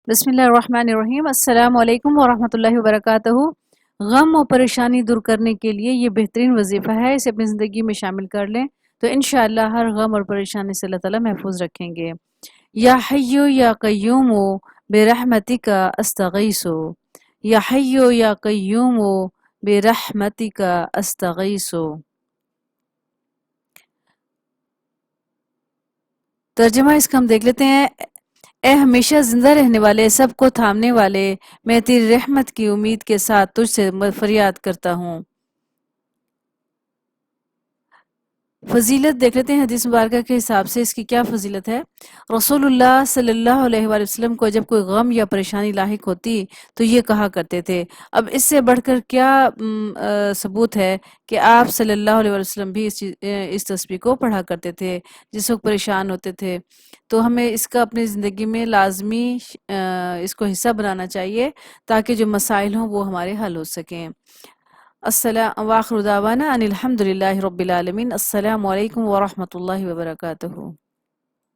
بسم اللہ الرحمن الرحیم۔ السلام علیکم ورحمۃ اللہ وبرکاتہ۔ غم و پریشانی دور کرنے کے لیے یہ بہترین وظیفہ ہے، اسے اپنی زندگی میں شامل کر لیں تو انشاءاللہ ہر غم اور پریشانی سے اللہ تعالیٰ محفوظ رکھیں گے۔ یا حیو یا قیوم برحمتک استغیث، یا حیو یا قیوم برحمتک استغیث۔ ترجمہ اس کا ہم دیکھ لیتے ہیں۔ اے ہمیشہ زندہ رہنے والے، سب کو تھامنے والے، میں تیری رحمت کی امید کے ساتھ تجھ سے فریاد کرتا ہوں۔ فضیلت دیکھ لیتے ہیں حدیث مبارکہ کے حساب سے اس کی کیا فضیلت ہے۔ رسول اللہ صلی اللہ علیہ وآلہ وسلم کو جب کوئی غم یا پریشانی لاحق ہوتی تو یہ کہا کرتے تھے۔ اب اس سے بڑھ کر کیا ثبوت ہے کہ آپ صلی اللہ علیہ وآلہ وسلم بھی اس تسبیح کو پڑھا کرتے تھے جس وقت پریشان ہوتے تھے۔ تو ہمیں اس کا اپنی زندگی میں لازمی اس کو حصہ بنانا چاہیے تاکہ جو مسائل ہوں وہ ہمارے حل ہو سکیں۔ السلام واخر دعوانا ان الحمد للہ رب العالمین۔ السلام علیکم ورحمۃ اللہ وبرکاتہ۔